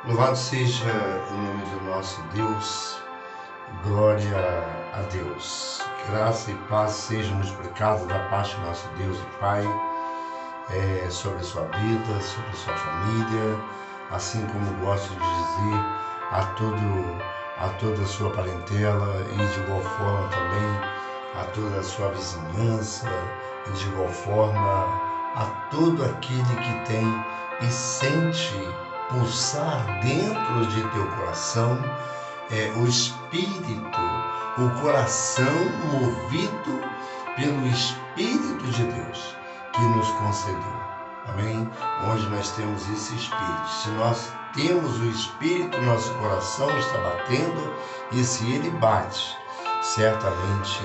Louvado seja o nome do nosso Deus, glória a Deus. Graça e paz sejam multiplicados da parte do nosso Deus e Pai sobre a sua vida, sobre a sua família, assim como gosto de dizer a toda a sua parentela e de igual forma também a toda a sua vizinhança e de igual forma a todo aquele que tem e sente pulsar dentro de teu coração o Espírito, o coração movido pelo Espírito de Deus que nos concedeu. Amém? Onde nós temos esse Espírito. Se nós temos o Espírito, nosso coração está batendo, e se ele bate, certamente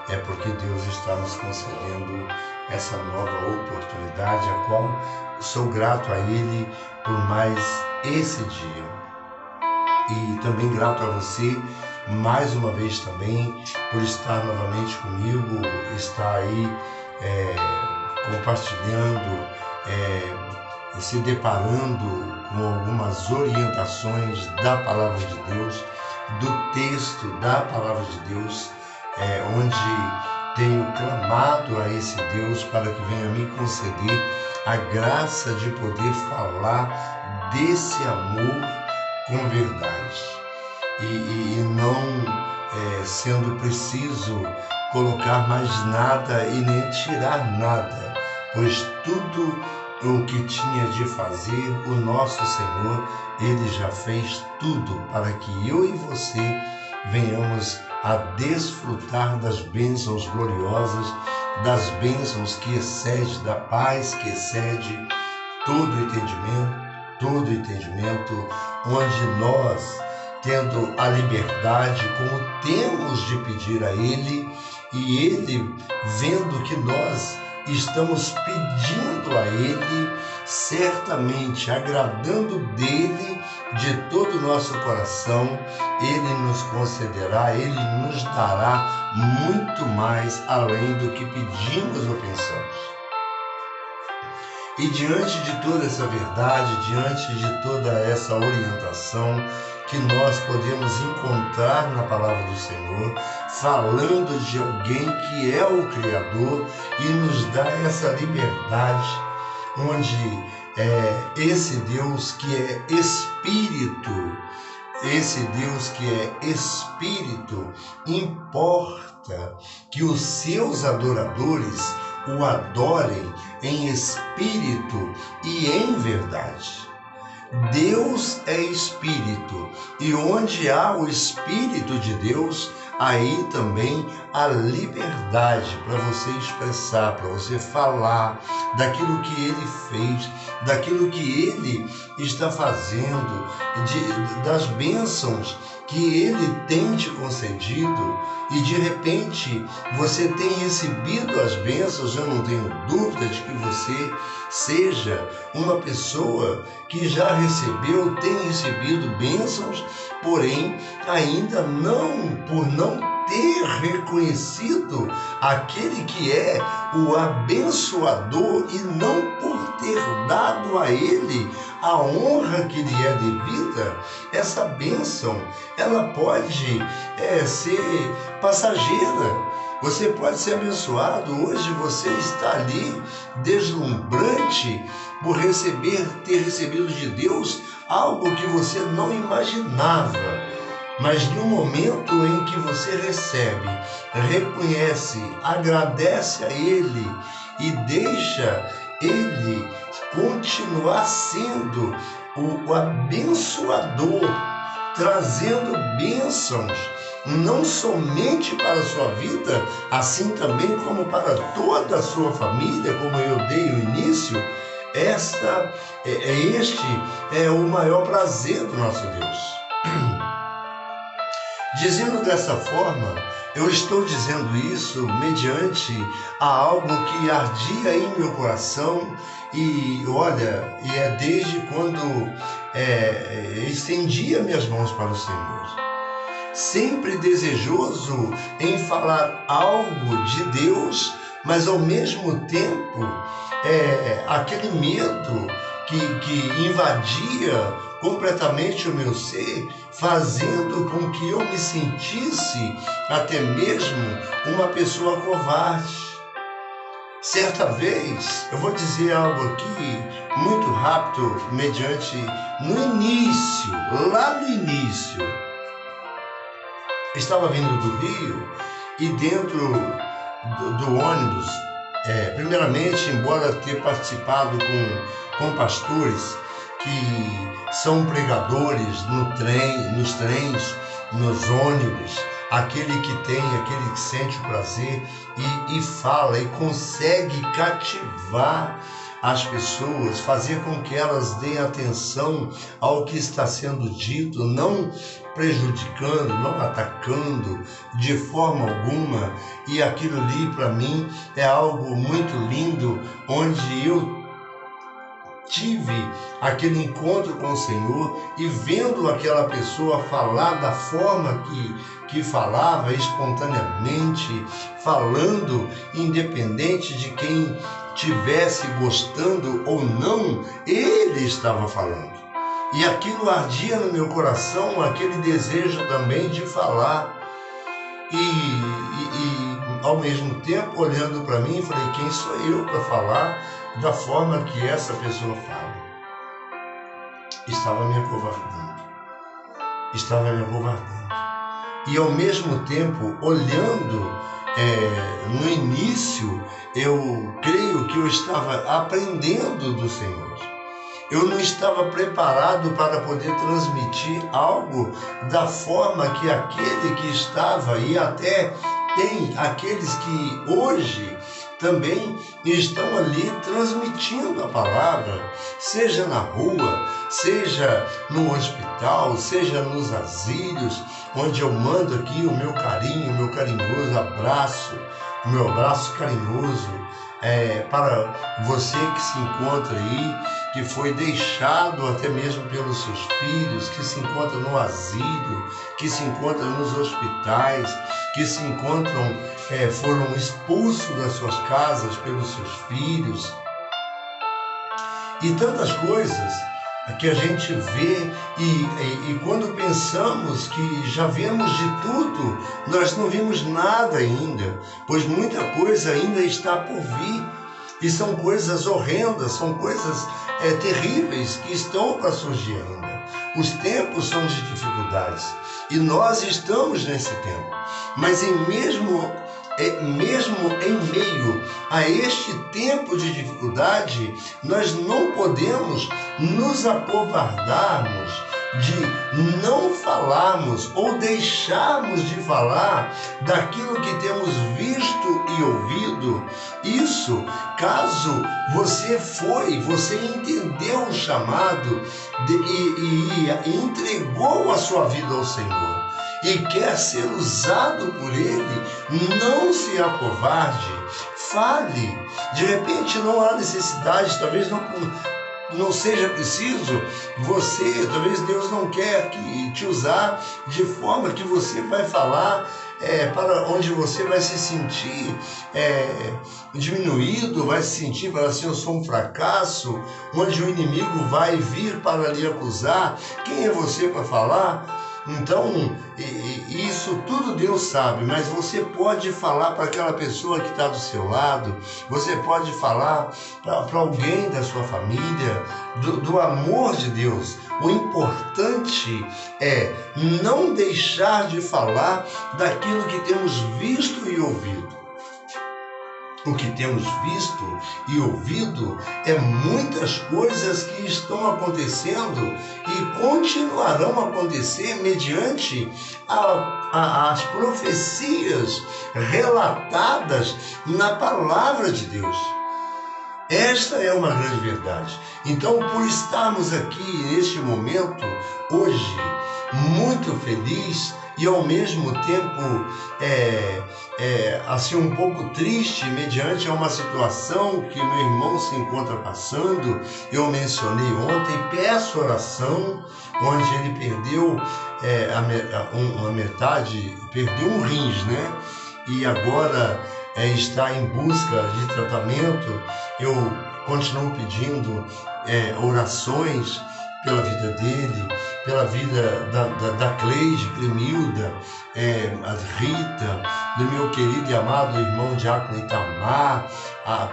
é porque Deus está nos concedendo essa nova oportunidade, a qual sou grato a Ele por mais esse dia. E também grato a você, mais uma vez também, por estar novamente comigo, estar aí compartilhando, se deparando com algumas orientações da Palavra de Deus, do texto da Palavra de Deus, onde tenho clamado a esse Deus para que venha me conceder a graça de poder falar desse amor com verdade e não sendo preciso colocar mais nada e nem tirar nada, pois tudo o que tinha de fazer o nosso Senhor, Ele já fez tudo para que eu e você venhamos a desfrutar das bênçãos gloriosas, das bênçãos que excede, da paz que excede todo entendimento, onde nós, tendo a liberdade, como temos de pedir a Ele, e Ele, vendo que nós estamos pedindo a Ele, certamente agradando dEle de todo o nosso coração, Ele nos concederá, Ele nos dará muito mais além do que pedimos ou pensamos. E diante de toda essa verdade, diante de toda essa orientação que nós podemos encontrar na Palavra do Senhor, falando de alguém que é o Criador e nos dá essa liberdade, onde esse Deus que é Espírito, importa que os seus adoradores o adorem em espírito e em verdade. Deus é Espírito, e onde há o Espírito de Deus, aí também há liberdade para você expressar, para você falar daquilo que Ele fez, daquilo que Ele está fazendo, das bênçãos que Ele tem te concedido, e de repente você tem recebido as bênçãos. Eu não tenho dúvida de que você seja uma pessoa que já recebeu, tem recebido bênçãos, porém ainda por não ter reconhecido aquele que é o abençoador e não por ter dado a ele a honra que lhe é devida, essa bênção, ela pode ser passageira. Você pode ser abençoado. Hoje você está ali deslumbrante por ter recebido de Deus algo que você não imaginava. Mas no momento em que você recebe, reconhece, agradece a Ele e deixa Ele continuar sendo o abençoador, trazendo bênçãos, não somente para a sua vida, assim também como para toda a sua família, como eu dei o início, este é o maior prazer do nosso Deus. Dizendo dessa forma, eu estou dizendo isso mediante a algo que ardia em meu coração e é desde quando estendia minhas mãos para o Senhor. Sempre desejoso em falar algo de Deus, mas ao mesmo tempo aquele medo que invadia completamente o meu ser, fazendo com que eu me sentisse até mesmo uma pessoa covarde. Certa vez, eu vou dizer algo aqui muito rápido, mediante no início, lá no início, estava vindo do Rio e dentro do ônibus, primeiramente, embora ter participado com pastores que são pregadores nos trens, nos ônibus, aquele que sente o prazer e fala e consegue cativar as pessoas, fazer com que elas deem atenção ao que está sendo dito, não prejudicando, não atacando de forma alguma. E aquilo ali para mim é algo muito lindo, onde eu tive aquele encontro com o Senhor e vendo aquela pessoa falar da forma que falava, espontaneamente, falando, independente de quem tivesse gostando ou não, ele estava falando. E aquilo ardia no meu coração, aquele desejo também de falar. E ao mesmo tempo, olhando para mim, falei, quem sou eu para falar da forma que essa pessoa fala? Estava me acovardando. E ao mesmo tempo, olhando, no início, eu creio que eu estava aprendendo do Senhor. Eu não estava preparado para poder transmitir algo da forma que aquele que estava, e até tem aqueles que hoje também estão ali transmitindo a palavra, seja na rua, seja no hospital, seja nos asilos, onde eu mando aqui o meu carinho, o meu carinhoso abraço, o meu abraço carinhoso para você que se encontra aí, que foi deixado até mesmo pelos seus filhos, que se encontra no asilo, que se encontra nos hospitais, que se encontram, foram expulsos das suas casas pelos seus filhos. E tantas coisas que a gente vê e quando pensamos que já vemos de tudo, nós não vimos nada ainda, pois muita coisa ainda está por vir. E são coisas horrendas, são coisas terríveis que estão para surgir ainda. Os tempos são de dificuldades e nós estamos nesse tempo. Mas mesmo em meio a este tempo de dificuldade, nós não podemos nos acovardarmos de não falarmos ou deixarmos de falar daquilo que temos visto e ouvido. Isso, caso você entendeu o chamado e entregou a sua vida ao Senhor e quer ser usado por Ele, não se acovarde, fale. De repente não há necessidade, talvez não seja preciso talvez Deus não quer te usar de forma que você vai falar para onde você vai se sentir diminuído, vai se sentir, para assim, eu sou um fracasso, onde o inimigo vai vir para lhe acusar. Quem é você para falar? Então, isso tudo Deus sabe, mas você pode falar para aquela pessoa que está do seu lado, você pode falar para alguém da sua família, do amor de Deus. O importante é não deixar de falar daquilo que temos visto e ouvido. O que temos visto e ouvido é muitas coisas que estão acontecendo e continuarão a acontecer mediante as profecias relatadas na palavra de Deus. Esta é uma grande verdade. Então, por estarmos aqui neste momento, hoje, muito feliz e ao mesmo tempo assim um pouco triste mediante a uma situação que meu irmão se encontra passando, eu mencionei ontem, peço oração, onde ele perdeu uma metade, perdeu um rins, né? E agora está em busca de tratamento. Eu continuo pedindo orações pela vida dele, pela vida da Cleide, Clemilda, a Rita, do meu querido e amado irmão Diácono Itamar,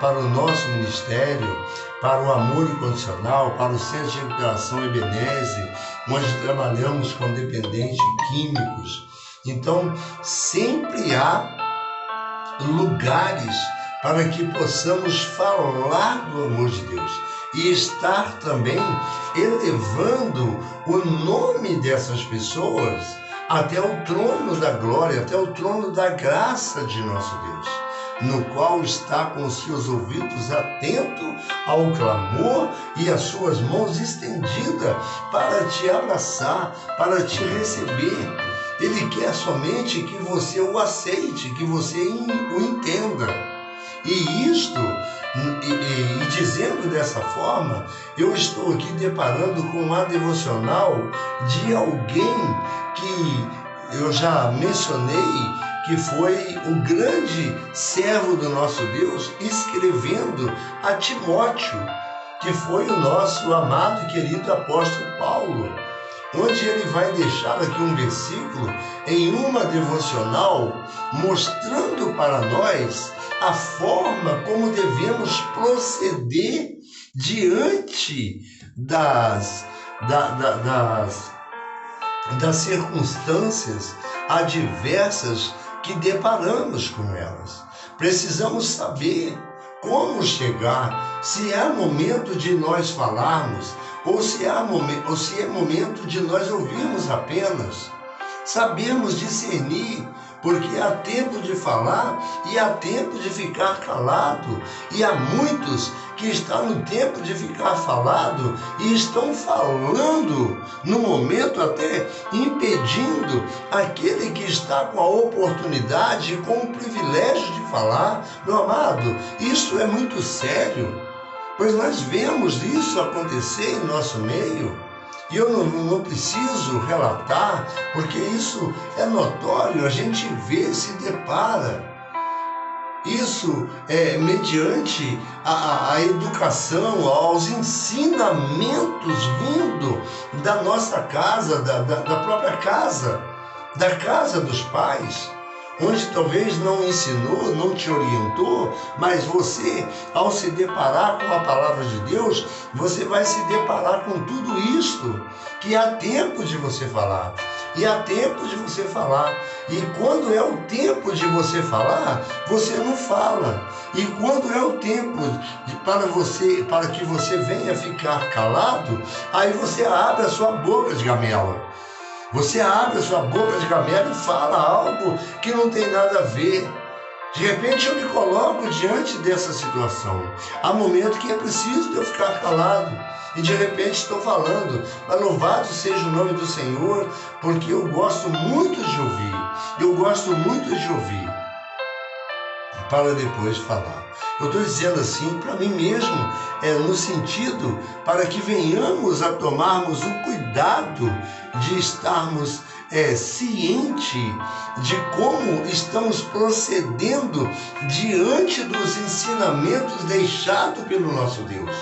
para o nosso ministério, para o Amor Incondicional, para o Centro de Recuperação Ebenezer, onde trabalhamos com dependentes químicos. Então, sempre há lugares para que possamos falar do amor de Deus e estar também elevando o nome dessas pessoas até o trono da glória, até o trono da graça de nosso Deus, no qual está com os seus ouvidos atentos ao clamor e as suas mãos estendidas para te abraçar, para te receber. Ele quer somente que você o aceite, que você o entenda. E isto, e dizendo dessa forma, eu estou aqui deparando com uma devocional de alguém que eu já mencionei, que foi o grande servo do nosso Deus, escrevendo a Timóteo, que foi o nosso amado e querido apóstolo Paulo, onde ele vai deixar aqui um versículo em uma devocional, mostrando para nós a forma como devemos proceder diante das circunstâncias adversas que deparamos com elas. Precisamos saber como chegar, se é momento de nós falarmos, ou se é momento de nós ouvirmos apenas. Sabermos discernir, porque há tempo de falar e há tempo de ficar calado. E há muitos que estão no tempo de ficar falado e estão falando no momento até impedindo aquele que está com a oportunidade e com o privilégio de falar. Meu amado, isso é muito sério, pois nós vemos isso acontecer em nosso meio. E eu não preciso relatar, porque isso é notório, a gente vê, se depara. Isso é mediante a educação, aos ensinamentos vindo da nossa casa, da própria casa, da casa dos pais, onde talvez não ensinou, não te orientou, mas você, ao se deparar com a palavra de Deus, você vai se deparar com tudo isto, que há tempo de você falar, e há tempo de você falar, e quando é o tempo de você falar, você não fala, e quando é o tempo para que você venha ficar calado, aí você abre a sua boca de gamela. Você abre a sua boca de gamela e fala algo que não tem nada a ver. De repente eu me coloco diante dessa situação. Há momentos que é preciso eu ficar calado. E de repente estou falando. Mas louvado seja o nome do Senhor, porque eu gosto muito de ouvir. Eu gosto muito de ouvir, para depois falar. Eu estou dizendo assim para mim mesmo, no sentido para que venhamos a tomarmos o cuidado de estarmos ciente de como estamos procedendo diante dos ensinamentos deixados pelo nosso Deus.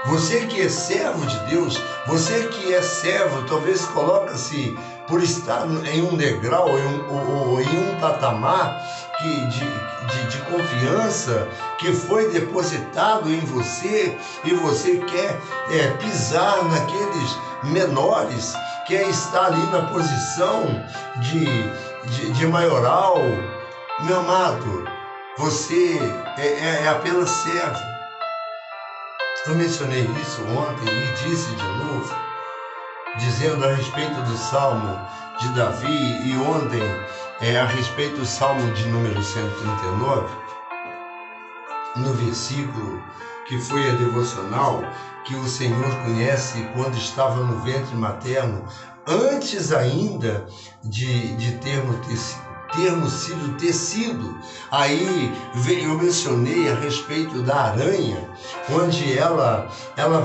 Você que é servo de Deus, você que é servo, talvez coloca-se por estar em um degrau ou em um patamar de confiança que foi depositado em você, e você quer pisar naqueles menores, quer estar ali na posição de maioral. Meu amado, você é apenas servo. Eu mencionei isso ontem e disse de novo, dizendo a respeito do Salmo de Davi, e ontem a respeito do Salmo de número 139, no versículo que foi a devocional, que o Senhor conhece quando estava no ventre materno, antes ainda de termos termos sido tecido. Aí eu mencionei a respeito da aranha, onde ela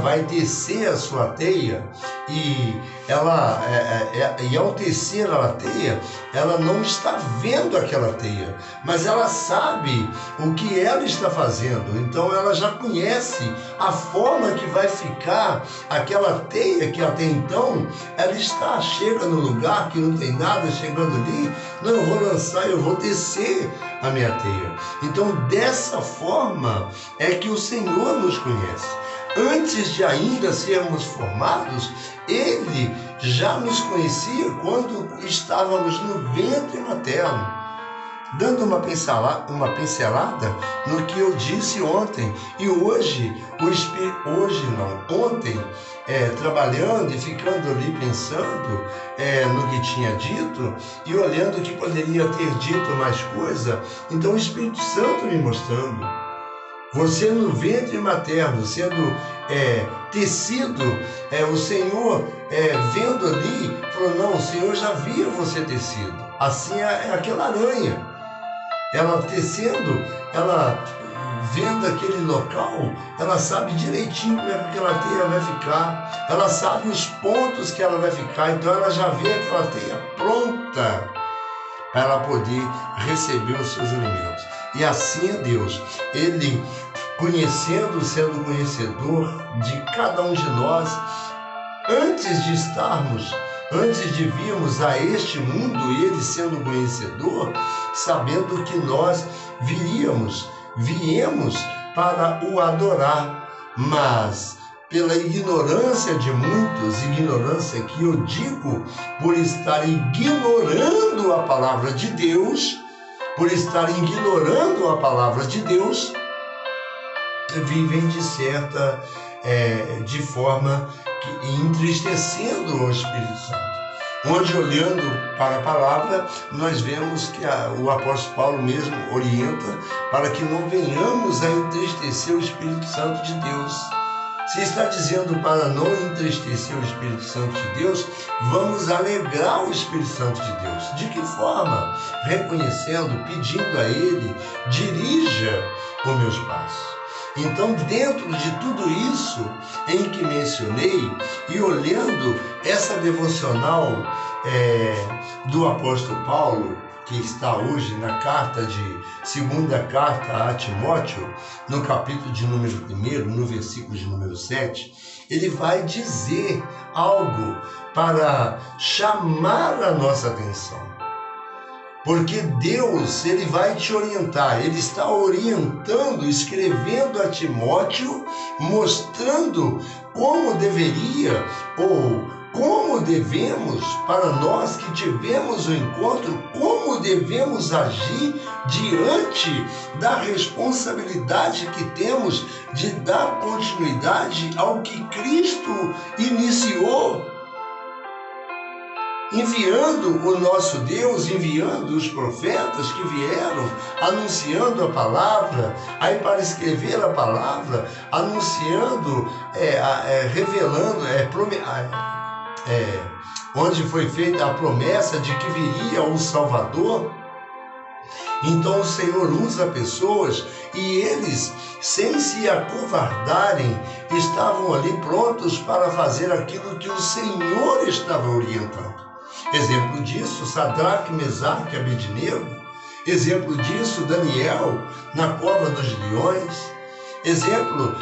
vai tecer a sua teia e ao tecer a teia, ela não está vendo aquela teia, mas ela sabe o que ela está fazendo. Então ela já conhece a forma que vai ficar aquela teia que até então ela chega no lugar que não tem nada chegando ali. Não, eu vou lançar, eu vou tecer a minha teia. Então dessa forma é que o Senhor nos conhece. Antes de ainda sermos formados, Ele já nos conhecia quando estávamos no ventre materno. Dando uma pincelada no que eu disse ontem. E ontem, trabalhando e ficando ali pensando no que tinha dito e olhando que poderia ter dito mais coisa, então o Espírito Santo me mostrando. Você no ventre materno, sendo tecido, o Senhor vendo ali, falou, não, o Senhor já via você tecido. Assim é aquela aranha. Ela tecendo, ela vendo aquele local, ela sabe direitinho como é que aquela teia vai ficar, ela sabe os pontos que ela vai ficar, então ela já vê aquela teia pronta para ela poder receber os seus alimentos. E assim é Deus. Ele, sendo conhecedor de cada um de nós, antes de virmos a este mundo, Ele sendo conhecedor, sabendo que nós viemos para o adorar, mas pela ignorância de muitos, ignorância que eu digo por estar ignorando a palavra de Deus, vivem de forma que entristecendo o Espírito Santo. Onde, olhando para a palavra, nós vemos que o apóstolo Paulo mesmo orienta para que não venhamos a entristecer o Espírito Santo de Deus. Se está dizendo para não entristecer o Espírito Santo de Deus, vamos alegrar o Espírito Santo de Deus. De que forma? Reconhecendo, pedindo a Ele, dirija os meus passos. Então, dentro de tudo isso em que mencionei, e olhando essa devocional do apóstolo Paulo, que está hoje na segunda carta a Timóteo, no capítulo de número 1, no versículo de número 7, ele vai dizer algo para chamar a nossa atenção. Porque Deus, Ele vai te orientar, Ele está orientando, escrevendo a Timóteo, mostrando como deveria ou como devemos, para nós que tivemos o encontro, como devemos agir diante da responsabilidade que temos de dar continuidade ao que Cristo iniciou. Enviando o nosso Deus, enviando os profetas que vieram, anunciando a palavra, aí para escrever a palavra, anunciando, revelando, onde foi feita a promessa de que viria o Salvador. Então o Senhor usa pessoas e eles, sem se acovardarem, estavam ali prontos para fazer aquilo que o Senhor estava orientando. Exemplo disso, Sadraque, Mesaque e Abednego. Exemplo disso, Daniel, na cova dos leões. Exemplo,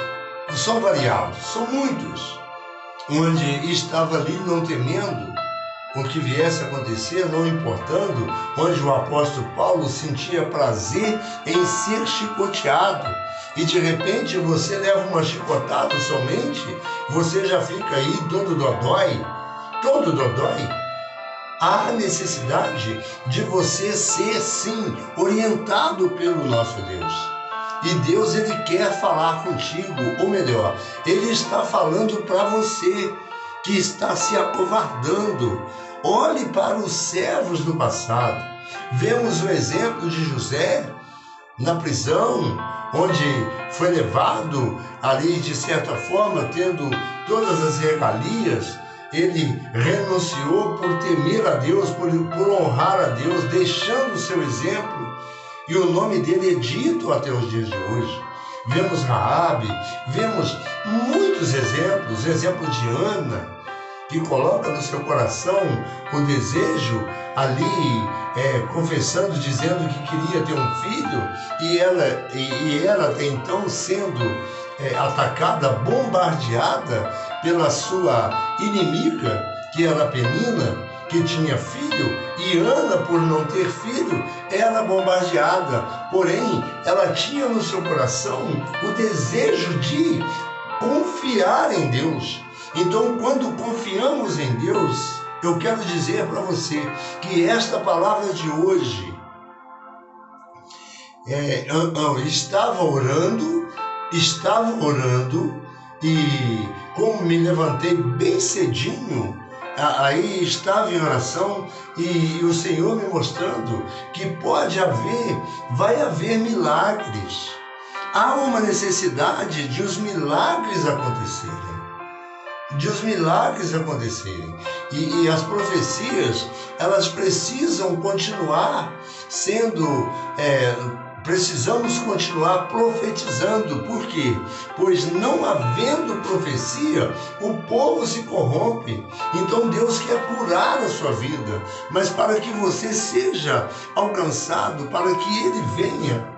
são variados, são muitos, onde estava ali não temendo o que viesse a acontecer, não importando, onde o apóstolo Paulo sentia prazer em ser chicoteado. E de repente você leva uma chicotada somente, você já fica aí todo dodói. Há necessidade de você ser, sim, orientado pelo nosso Deus. E Deus, Ele quer falar contigo, ou melhor, Ele está falando para você que está se acovardando. Olhe para os servos do passado. Vemos o exemplo de José na prisão, onde foi levado ali, de certa forma, tendo todas as regalias, ele renunciou por temer a Deus, por honrar a Deus, deixando o seu exemplo, e o nome dele é dito até os dias de hoje. Vemos Raabe, vemos muitos exemplos, exemplo de Ana, que coloca no seu coração o desejo ali, confessando, dizendo que queria ter um filho, e ela até então sendo atacada, bombardeada pela sua inimiga, que era Penina, que tinha filho, e Ana, por não ter filho, era bombardeada. Porém, ela tinha no seu coração o desejo de confiar em Deus. Então, quando confiamos em Deus, eu quero dizer para você que esta palavra de hoje, estava orando, e como me levantei bem cedinho, aí estava em oração, e o Senhor me mostrando que vai haver milagres. Há uma necessidade de os milagres acontecerem. E as profecias, elas precisam continuar sendo, precisamos continuar profetizando. Por quê? Pois não havendo profecia, o povo se corrompe. Então Deus quer curar a sua vida, mas para que você seja alcançado, para que Ele venha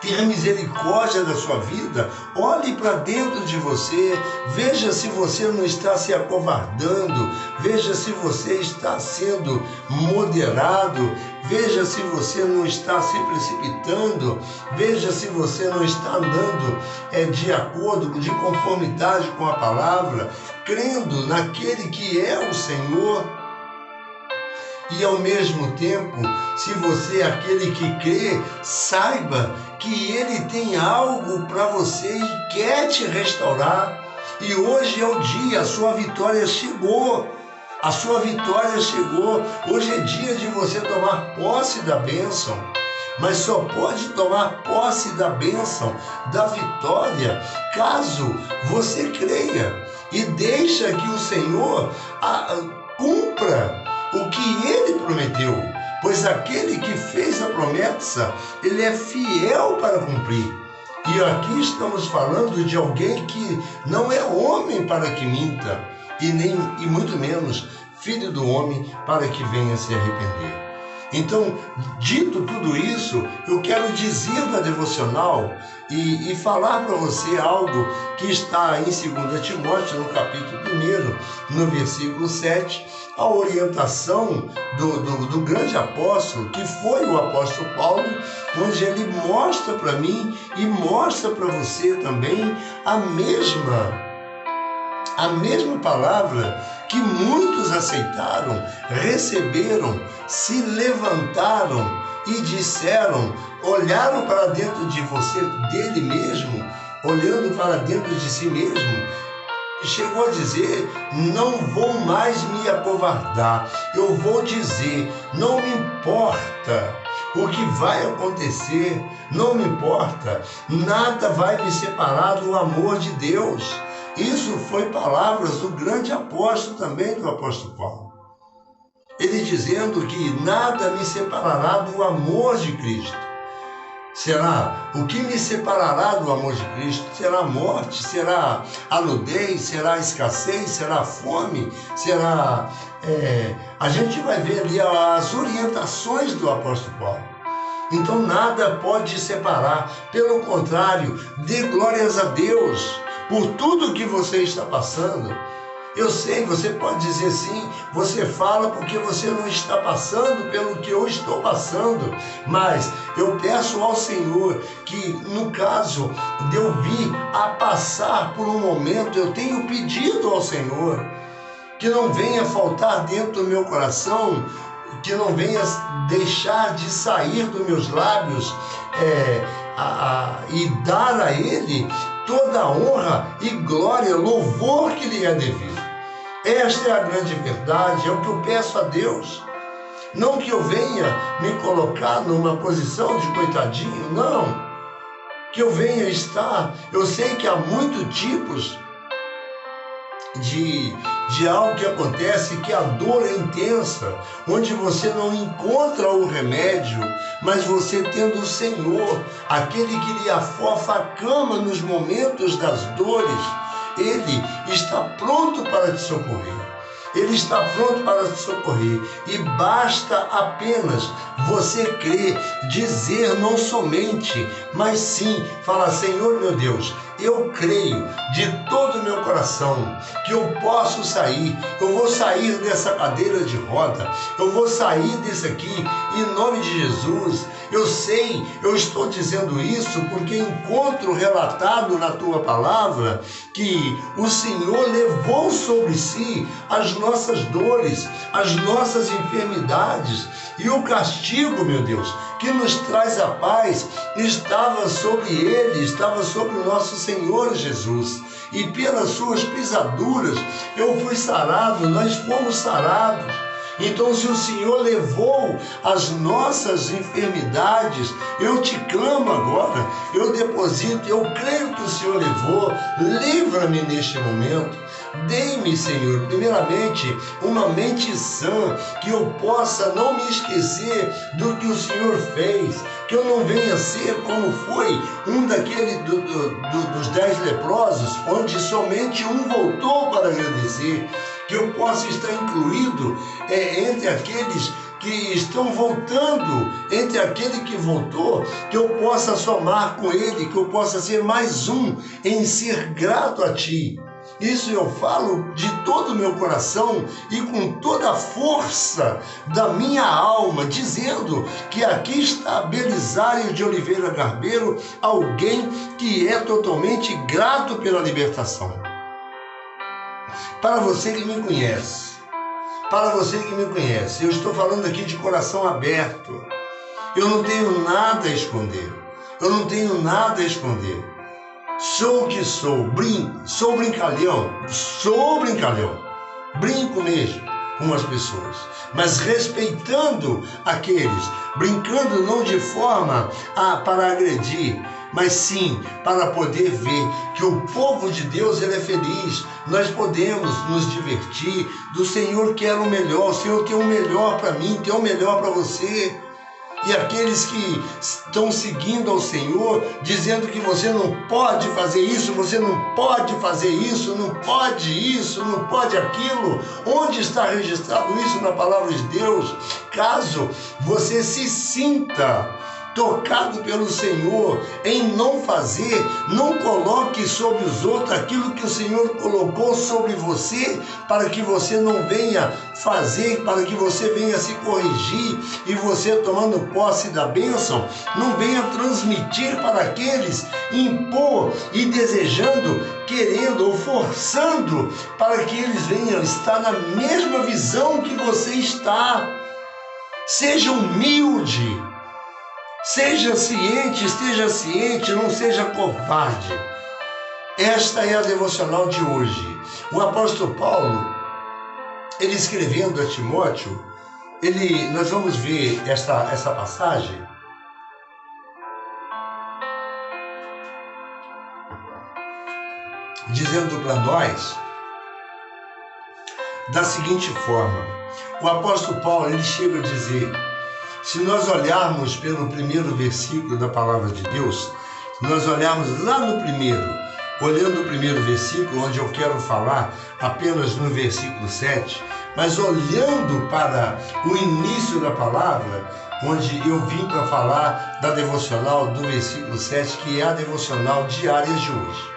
ter misericórdia da sua vida, olhe para dentro de você, veja se você não está se acovardando, veja se você está sendo moderado, veja se você não está se precipitando, veja se você não está andando de acordo, de conformidade com a palavra, crendo naquele que é o Senhor. E ao mesmo tempo, se você é aquele que crê, saiba que Ele tem algo para você e quer te restaurar. E hoje é o dia, a sua vitória chegou. A sua vitória chegou. Hoje é dia de você tomar posse da bênção. Mas só pode tomar posse da bênção, da vitória, caso você creia e deixa que o Senhor cumpra o que Ele prometeu, pois aquele que fez a promessa, Ele é fiel para cumprir. E aqui estamos falando de alguém que não é homem para que minta, e muito menos filho do homem para que venha se arrepender. Então, dito tudo isso, eu quero dizer na devocional e falar para você algo que está em 2 Timóteo, no capítulo 1, no versículo 7, a orientação do grande apóstolo, que foi o apóstolo Paulo, onde ele mostra para mim e mostra para você também a mesma palavra que muitos aceitaram, receberam, se levantaram e disseram, olharam para dentro de você, dele mesmo, olhando para dentro de si mesmo, chegou a dizer, não vou mais me acovardar, eu vou dizer, não me importa o que vai acontecer, não me importa, nada vai me separar do amor de Deus. Isso foi palavras do grande apóstolo também, do apóstolo Paulo. Ele dizendo que nada me separará do amor de Cristo. Será o que me separará do amor de Cristo? Será a morte? Será a nudez? Será a escassez? Será a fome? Será... a gente vai ver ali as orientações do apóstolo Paulo. Então nada pode separar. Pelo contrário, dê glórias a Deus por tudo que você está passando. Eu sei, você pode dizer sim, você fala porque você não está passando pelo que eu estou passando, mas eu peço ao Senhor que, no caso de eu vir a passar por um momento, eu tenho pedido ao Senhor que não venha faltar dentro do meu coração, que não venha deixar de sair dos meus lábios e dar a Ele toda a honra e glória, louvor que lhe é devido. Esta é a grande verdade, é o que eu peço a Deus. Não que eu venha me colocar numa posição de coitadinho, não. Que eu venha estar, eu sei que há muitos tipos de algo que acontece, que a dor é intensa, onde você não encontra o remédio, mas você tendo o Senhor, aquele que lhe afofa a cama nos momentos das dores, Ele está pronto para te socorrer. Ele está pronto para te socorrer. E basta apenas você crer, dizer não somente, mas sim, falar: Senhor meu Deus, eu creio de todo o meu coração que eu posso sair, eu vou sair dessa cadeira de roda, eu vou sair desse aqui, em nome de Jesus. Eu sei, eu estou dizendo isso porque encontro relatado na tua palavra que o Senhor levou sobre si as nossas dores, as nossas enfermidades, e o castigo, meu Deus, que nos traz a paz, estava sobre Ele, estava sobre o nosso Senhor Jesus. E pelas suas pisaduras eu fui sarado, nós fomos sarados. Então, se o Senhor levou as nossas enfermidades, eu te clamo agora, eu deposito, eu creio que o Senhor levou, livra-me neste momento. Dê-me, Senhor, primeiramente, uma mente sã, que eu possa não me esquecer do que o Senhor fez, que eu não venha ser como foi um daqueles dos 10 leprosos, onde somente um voltou para agradecer, que eu possa estar incluído entre aqueles que estão voltando, entre aquele que voltou, que eu possa somar com ele, que eu possa ser mais um em ser grato a Ti. Isso eu falo de todo o meu coração e com toda a força da minha alma, dizendo que aqui está Belisário de Oliveira Garbeiro, alguém que é totalmente grato pela libertação. Para você que me conhece, eu estou falando aqui de coração aberto. Eu não tenho nada a esconder. Sou o que sou, sou brincalhão, brinco mesmo com as pessoas, mas respeitando aqueles, brincando não de forma para agredir, mas sim para poder ver que o povo de Deus ele é feliz. Nós podemos nos divertir, do Senhor quer o melhor, o Senhor quer o melhor para mim, quer o melhor para você. E aqueles que estão seguindo ao Senhor, dizendo que você não pode fazer isso, você não pode fazer isso, não pode aquilo. Onde está registrado isso na palavra de Deus? Caso você se sinta tocado pelo Senhor em não fazer, não coloque sobre os outros aquilo que o Senhor colocou sobre você, para que você não venha fazer, para que você venha se corrigir, e você, tomando posse da bênção, não venha transmitir para aqueles, impor e desejando, querendo ou forçando para que eles venham estar na mesma visão que você está. Seja humilde, seja ciente, esteja ciente, não seja covarde. Esta é a devocional de hoje. O apóstolo Paulo, ele escrevendo a Timóteo, nós vamos ver essa passagem. Dizendo para nós da seguinte forma: o apóstolo Paulo, ele chega a dizer, se nós olharmos pelo primeiro versículo da palavra de Deus, se nós olharmos lá no primeiro, olhando o primeiro versículo, onde eu quero falar apenas no versículo 7, mas olhando para o início da palavra, onde eu vim para falar da devocional do versículo 7, que é a devocional diária de hoje.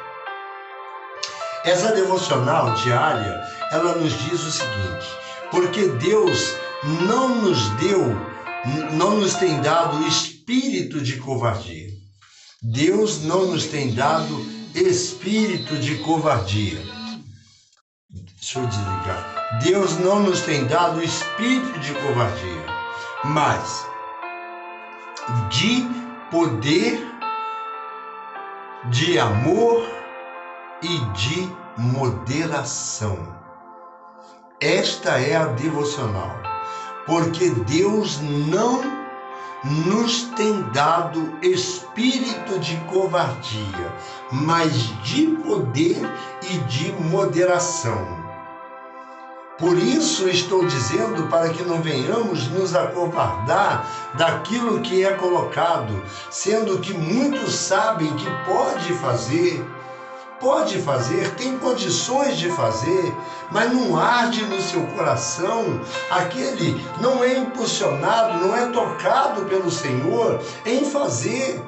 Essa devocional diária, ela nos diz o seguinte: porque Deus não nos tem dado espírito de covardia. Deus não nos tem dado espírito de covardia. Deixa eu desligar. Deus não nos tem dado espírito de covardia, mas de poder, de amor e de moderação. Esta é a devocional. Porque Deus não nos tem dado espírito de covardia, mas de poder e de moderação. Por isso estou dizendo, para que não venhamos nos acovardar daquilo que é colocado, sendo que muitos sabem que pode fazer, tem condições de fazer, mas não arde no seu coração, aquele não é impulsionado, não é tocado pelo Senhor em fazer.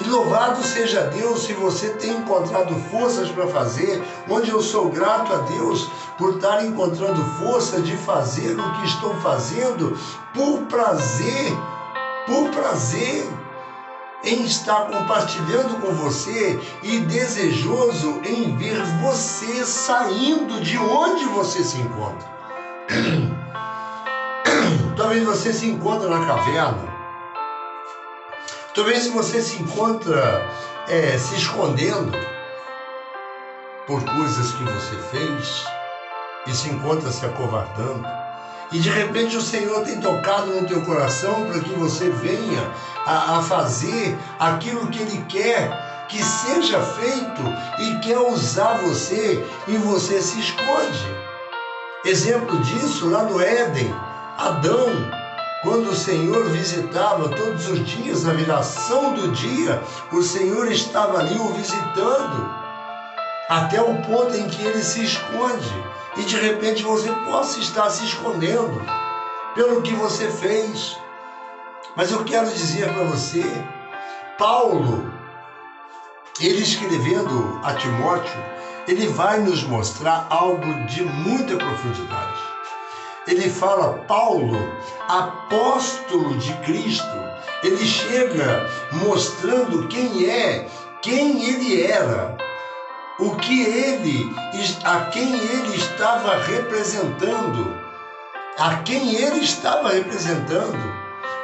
E louvado seja Deus se você tem encontrado forças para fazer, onde eu sou grato a Deus por estar encontrando força de fazer o que estou fazendo por prazer em estar compartilhando com você e desejoso em ver você saindo de onde você se encontra. Talvez você se encontre na caverna. Talvez você se encontra se escondendo por coisas que você fez e se encontra se acovardando. E de repente o Senhor tem tocado no teu coração para que você venha a fazer aquilo que Ele quer que seja feito e quer usar você e você se esconde. Exemplo disso lá no Éden, Adão, quando o Senhor visitava todos os dias, na viração do dia, o Senhor estava ali o visitando, até o ponto em que ele se esconde. E de repente você possa estar se escondendo pelo que você fez. Mas eu quero dizer para você, Paulo, ele escrevendo a Timóteo, ele vai nos mostrar algo de muita profundidade. Ele fala, Paulo, apóstolo de Cristo, ele chega mostrando quem ele era, a quem ele estava representando,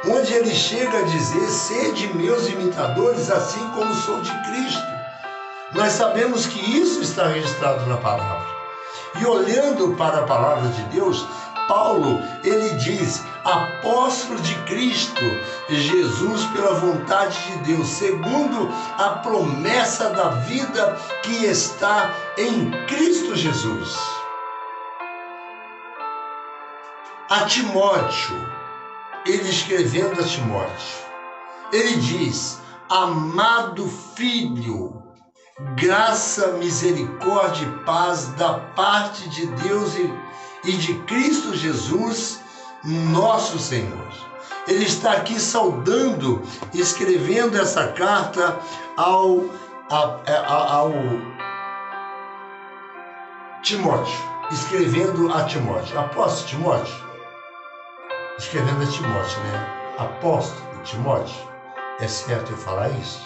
onde ele chega a dizer, sede meus imitadores, assim como sou de Cristo. Nós sabemos que isso está registrado na palavra. E olhando para a palavra de Deus, Paulo, ele diz, apóstolo de Cristo Jesus pela vontade de Deus, segundo a promessa da vida que está em Cristo Jesus. A Timóteo, ele escrevendo a Timóteo, ele diz, amado filho, graça, misericórdia e paz da parte de Deus e de Cristo Jesus, nosso Senhor. Ele está aqui saudando, escrevendo essa carta ao Timóteo, escrevendo a Timóteo, apóstolo Timóteo, escrevendo a Timóteo, né? Apóstolo Timóteo, é certo eu falar isso?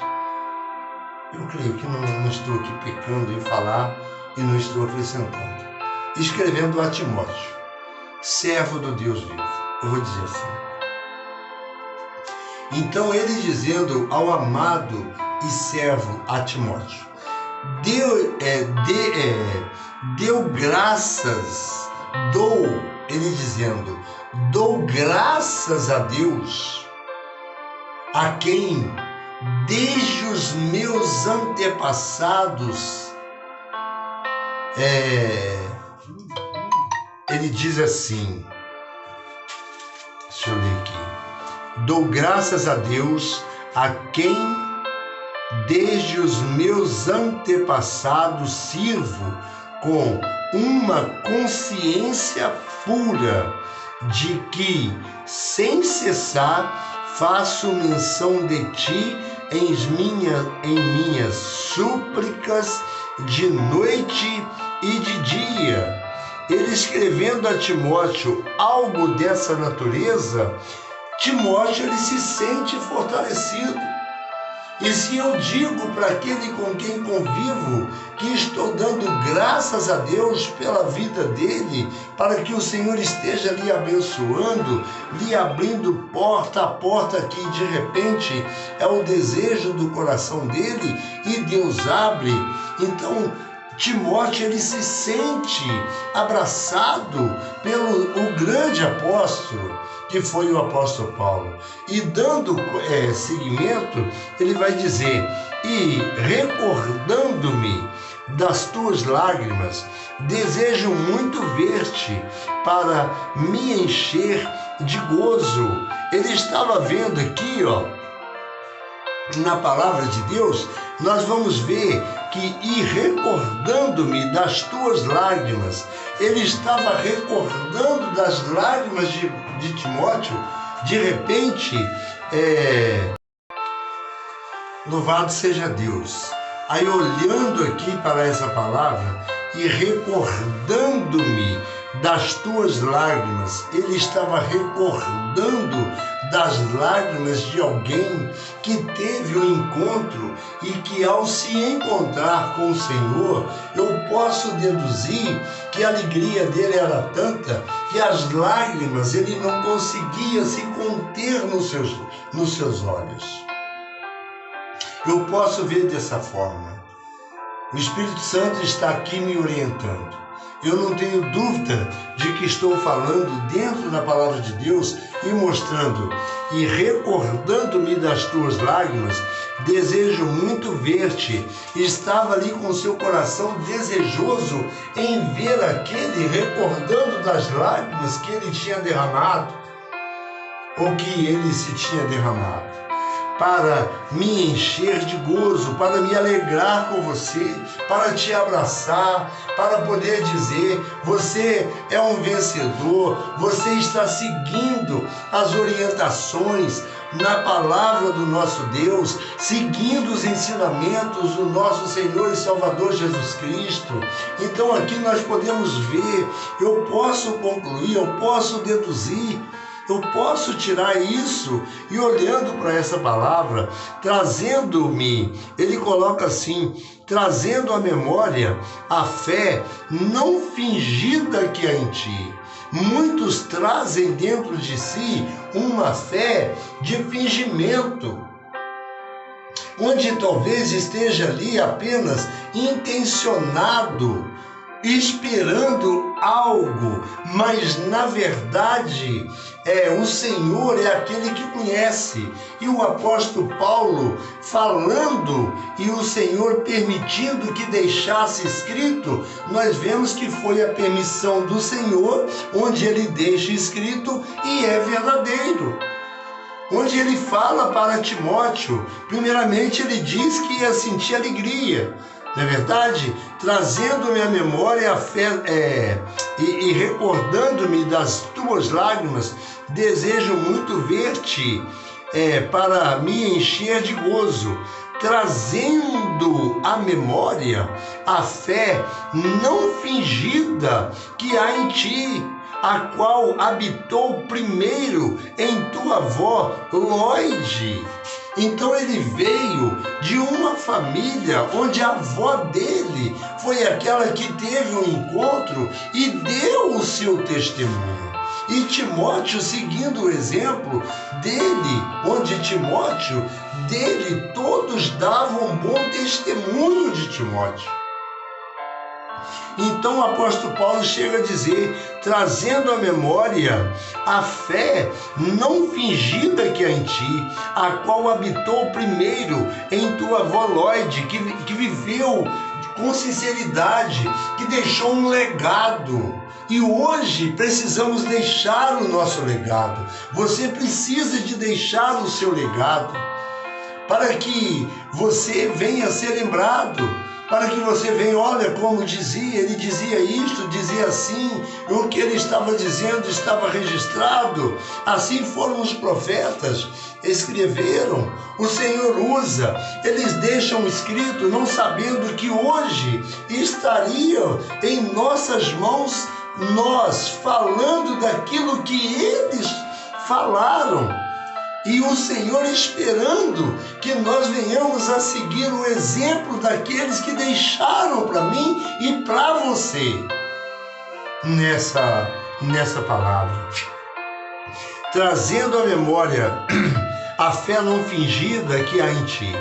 Eu creio que não estou aqui pecando em falar e não estou acrescentando. Escrevendo a Timóteo, servo do Deus vivo. Eu vou dizer assim. Então ele dizendo ao amado e servo a Timóteo, ele dizendo, dou graças a Deus, a quem desde os meus antepassados, ele diz assim, deixa eu ler aqui, dou graças a Deus a quem desde os meus antepassados sirvo com uma consciência pura de que, sem cessar, faço menção de ti em minhas súplicas de noite e de dia. Ele escrevendo a Timóteo algo dessa natureza, Timóteo ele se sente fortalecido. E se eu digo para aquele com quem convivo que estou dando graças a Deus pela vida dele, para que o Senhor esteja lhe abençoando, lhe abrindo porta a porta que de repente é o desejo do coração dele e Deus abre, então Timóteo ele se sente abraçado pelo o grande apóstolo, que foi o apóstolo Paulo. E dando seguimento, ele vai dizer, e recordando-me das tuas lágrimas, desejo muito ver-te para me encher de gozo. Ele estava vendo aqui, na palavra de Deus, nós vamos ver que, e recordando-me das tuas lágrimas, ele estava recordando das lágrimas de Timóteo. De repente, louvado seja Deus. Aí, olhando aqui para essa palavra e recordando-me das tuas lágrimas, ele estava recordando das lágrimas de alguém que teve um encontro e que, ao se encontrar com o Senhor, eu posso deduzir que a alegria dele era tanta que as lágrimas ele não conseguia se conter nos seus olhos. Eu posso ver dessa forma. O Espírito Santo está aqui me orientando. Eu não tenho dúvida de que estou falando dentro da palavra de Deus e mostrando e recordando-me das tuas lágrimas, desejo muito ver-te. Estava ali com seu coração desejoso em ver aquele, recordando das lágrimas que ele tinha derramado, ou que ele se tinha derramado, para me encher de gozo, para me alegrar com você, para te abraçar, para poder dizer: você é um vencedor, você está seguindo as orientações na palavra do nosso Deus, seguindo os ensinamentos do nosso Senhor e Salvador Jesus Cristo. Então aqui nós podemos ver, eu posso concluir, eu posso deduzir, eu posso tirar isso, e olhando para essa palavra, trazendo-me, ele coloca assim, trazendo à memória a fé não fingida que há em ti. Muitos trazem dentro de si uma fé de fingimento, onde talvez esteja ali apenas intencionado, esperando algo, mas na verdade o Senhor é aquele que conhece. E o apóstolo Paulo falando e o Senhor permitindo que deixasse escrito, nós vemos que foi a permissão do Senhor, onde ele deixa escrito e é verdadeiro. Onde ele fala para Timóteo, primeiramente ele diz que ia sentir alegria, não é verdade? Trazendo-me à memória a fé e recordando-me das tuas lágrimas, desejo muito ver-te para me encher de gozo, trazendo à memória a fé não fingida que há em ti, a qual habitou primeiro em tua avó Lóide. Então ele veio de uma família onde a avó dele foi aquela que teve um encontro e deu o seu testemunho. E Timóteo, seguindo o exemplo dele, onde Timóteo, dele todos davam um bom testemunho de Timóteo. Então o apóstolo Paulo chega a dizer, trazendo à memória a fé não fingida que há em ti, a qual habitou primeiro em tua avó Lóide, que viveu com sinceridade, que deixou um legado. E hoje precisamos deixar o nosso legado. Você precisa de deixar o seu legado para que você venha a ser lembrado. Para que você venha, olha como dizia, ele dizia isto, dizia assim, o que ele estava dizendo estava registrado. Assim foram os profetas, escreveram, o Senhor usa, eles deixam escrito, não sabendo que hoje estariam em nossas mãos, nós falando daquilo que eles falaram. E o Senhor esperando que nós venhamos a seguir o exemplo daqueles que deixaram para mim e para você nessa palavra. Trazendo à memória a fé não fingida que há em ti,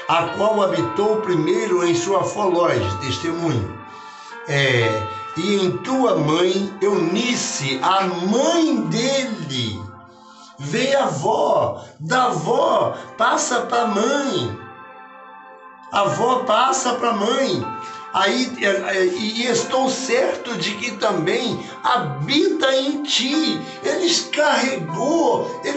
a qual habitou primeiro em sua avó Lóide, testemunho. E em tua mãe Eunice, a mãe dele. Vem a avó, da avó passa para a mãe, a avó passa para a mãe. E estou certo de que também habita em ti. Ele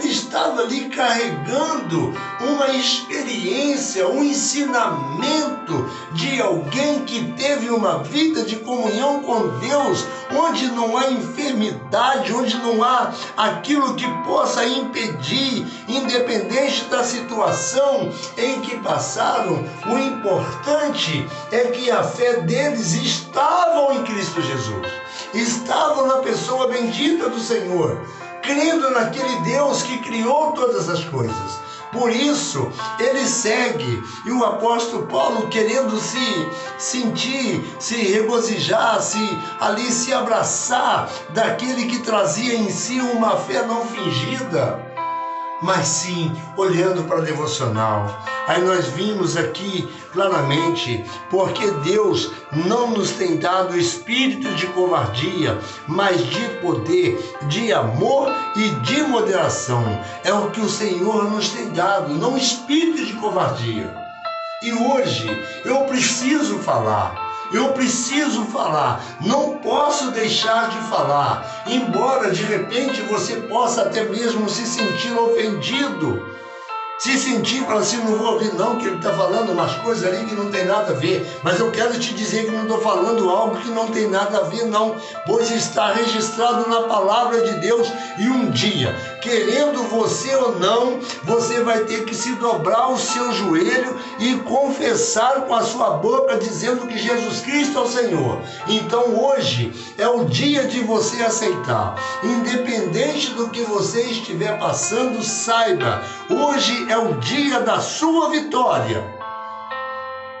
estava ali carregando uma experiência, um ensinamento de alguém que teve uma vida de comunhão com Deus, onde não há enfermidade, onde não há aquilo que possa impedir, independente da situação em que passaram. O importante é que a fé deles estava em Cristo Jesus, estavam na pessoa bendita do Senhor, crendo naquele Deus que criou todas as coisas. Por isso, ele segue, e o apóstolo Paulo, querendo se sentir, se regozijar, se abraçar daquele que trazia em si uma fé não fingida, mas sim olhando para a devocional. Aí nós vimos aqui claramente, porque Deus não nos tem dado espírito de covardia, mas de poder, de amor e de moderação. É o que o Senhor nos tem dado, não espírito de covardia. E hoje eu preciso falar, não posso deixar de falar, embora de repente você possa até mesmo se sentir ofendido, falar assim, não vou ouvir não, que ele está falando umas coisas ali que não tem nada a ver, mas eu quero te dizer que não estou falando algo que não tem nada a ver não, pois está registrado na palavra de Deus, e um dia, querendo você ou não, você vai ter que se dobrar o seu joelho e confessar com a sua boca, dizendo que Jesus Cristo é o Senhor. Então hoje é o dia de você aceitar, independente do que você estiver passando, saiba, hoje é o dia da sua vitória.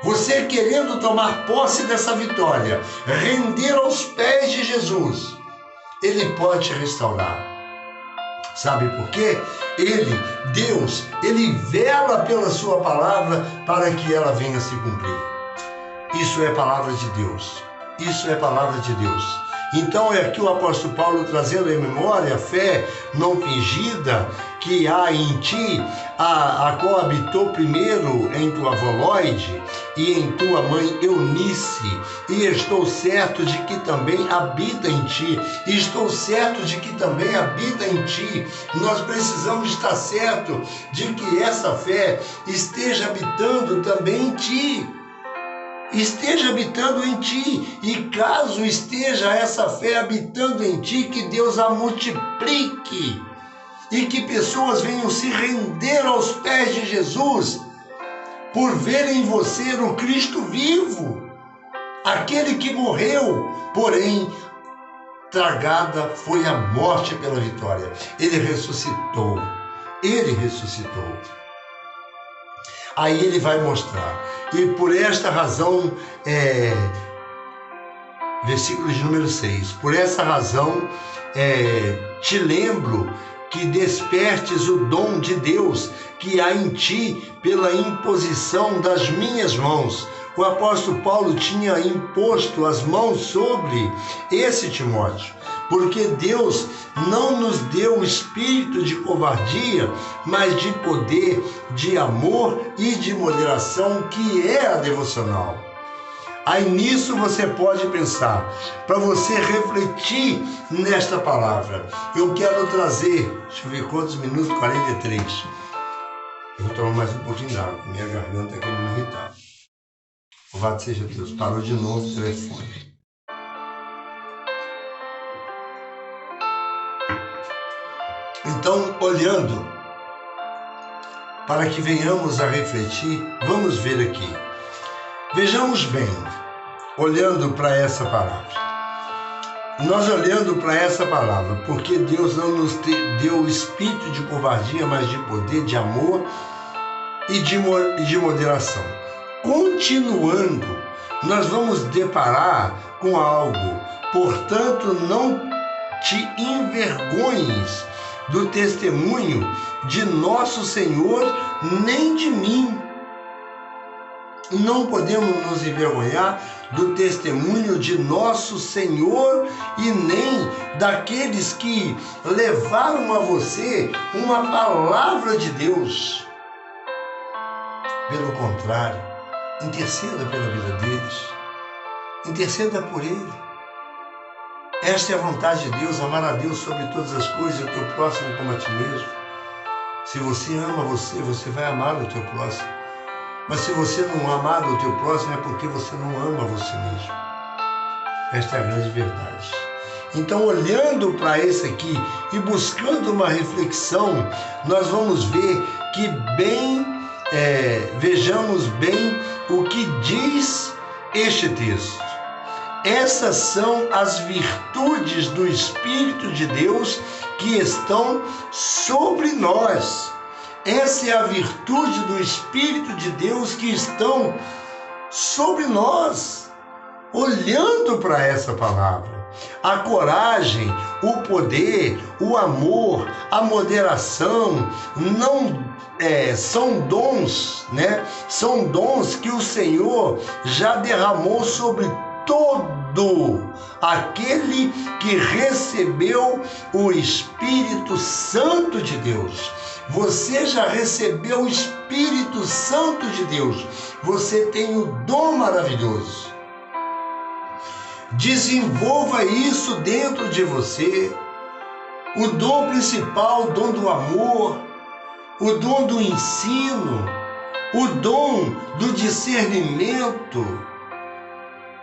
Você querendo tomar posse dessa vitória, render aos pés de Jesus, Ele pode te restaurar. Sabe por quê? Deus, Ele vela pela sua palavra para que ela venha se cumprir. Isso é palavra de Deus. Isso é palavra de Deus. Então é aqui o apóstolo Paulo trazendo em memória a fé não fingida que há em ti, a qual habitou primeiro em tua avó Loide e em tua mãe Eunice, e estou certo de que também habita em ti. Nós precisamos estar certo de que essa fé esteja habitando também em ti. E caso esteja essa fé habitando em ti, que Deus a multiplique e que pessoas venham se render aos pés de Jesus por verem em você o Cristo vivo, aquele que morreu, porém tragada foi a morte pela vitória. Ele ressuscitou. Aí ele vai mostrar, e por esta razão, versículo de número 6, por essa razão te lembro que despertes o dom de Deus que há em ti pela imposição das minhas mãos. O apóstolo Paulo tinha imposto as mãos sobre esse Timóteo, porque Deus não nos deu o espírito de covardia, mas de poder, de amor e de moderação, que é a devocional. Aí nisso você pode pensar, para você refletir nesta palavra. Eu quero trazer, deixa eu ver quantos minutos, 43. Eu vou tomar mais um pouquinho d'água, minha garganta quer me irritar. Louvado seja Deus, parou de novo o telefone. Então, olhando, para que venhamos a refletir, vamos ver aqui. Vejamos bem, olhando para essa palavra. Nós olhando para essa palavra, porque Deus não nos deu o espírito de covardia, mas de poder, de amor e de moderação. Continuando, nós vamos deparar com algo. Portanto, não te envergonhes do testemunho de nosso Senhor, nem de mim. Não podemos nos envergonhar do testemunho de nosso Senhor e nem daqueles que levaram a você uma palavra de Deus. Pelo contrário, interceda pela vida deles. Interceda por ele. Esta é a vontade de Deus, amar a Deus sobre todas as coisas e o teu próximo como a ti mesmo. Se você ama você, você vai amar o teu próximo. Mas se você não amar o teu próximo, é porque você não ama você mesmo. Esta é a grande verdade. Então, olhando para esse aqui e buscando uma reflexão, nós vamos ver que vejamos bem o que diz este texto. Essas são as virtudes do Espírito de Deus que estão sobre nós. Essa é a virtude do Espírito de Deus que estão sobre nós. Olhando para essa palavra, a coragem, o poder, o amor, a moderação, são dons, né? São dons que o Senhor já derramou sobre todo aquele que recebeu o Espírito Santo de Deus. Você já recebeu o Espírito Santo de Deus. Você tem o dom maravilhoso. Desenvolva isso dentro de você. O dom principal, o dom do amor, o dom do ensino, o dom do discernimento.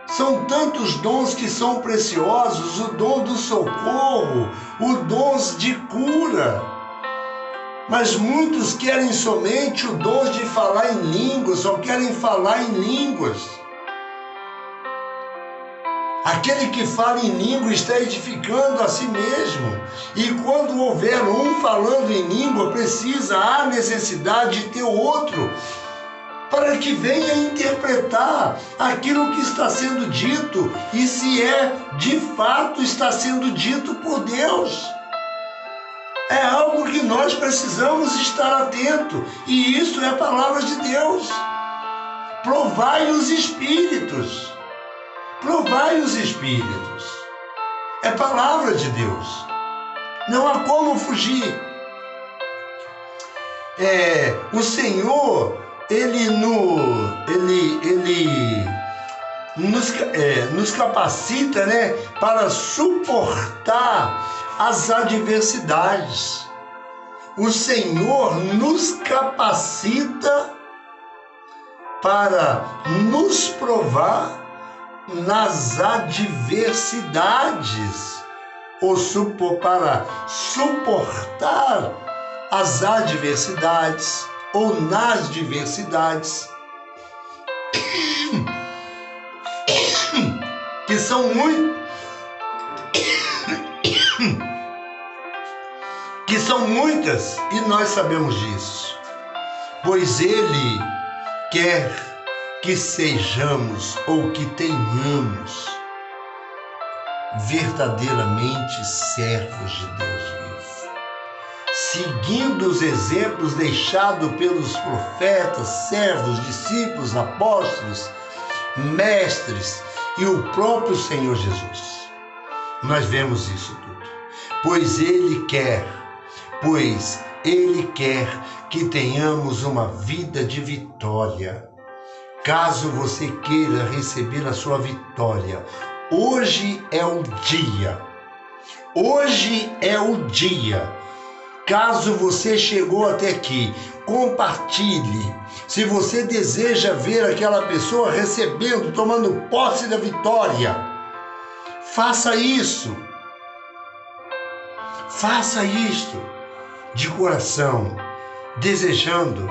São tantos dons que são preciosos, o dom do socorro, o dom de cura. Mas muitos querem somente o dom de falar em línguas, só querem falar em línguas. Aquele que fala em língua está edificando a si mesmo. E quando houver um falando em língua, há necessidade de ter outro, para que venha interpretar aquilo que está sendo dito e se de fato está sendo dito por Deus. É algo que nós precisamos estar atento, e isso é a palavra de Deus. Provai os espíritos. Provai os espíritos. É palavra de Deus. Não há como fugir. O Senhor, Ele nos capacita, né, para suportar as adversidades. O Senhor nos capacita para nos provar nas adversidades, ou para suportar as adversidades, ou nas diversidades, que são muitas, e nós sabemos disso, pois Ele quer que sejamos ou que tenhamos verdadeiramente servos de Deus vivo, seguindo os exemplos deixados pelos profetas, servos, discípulos, apóstolos, mestres e o próprio Senhor Jesus. Nós vemos isso tudo, pois Ele quer que tenhamos uma vida de vitória. Caso você queira receber a sua vitória, hoje é o dia. Hoje é o dia. Caso você chegou até aqui, compartilhe. Se você deseja ver aquela pessoa recebendo, tomando posse da vitória, faça isso. Faça isto de coração, desejando.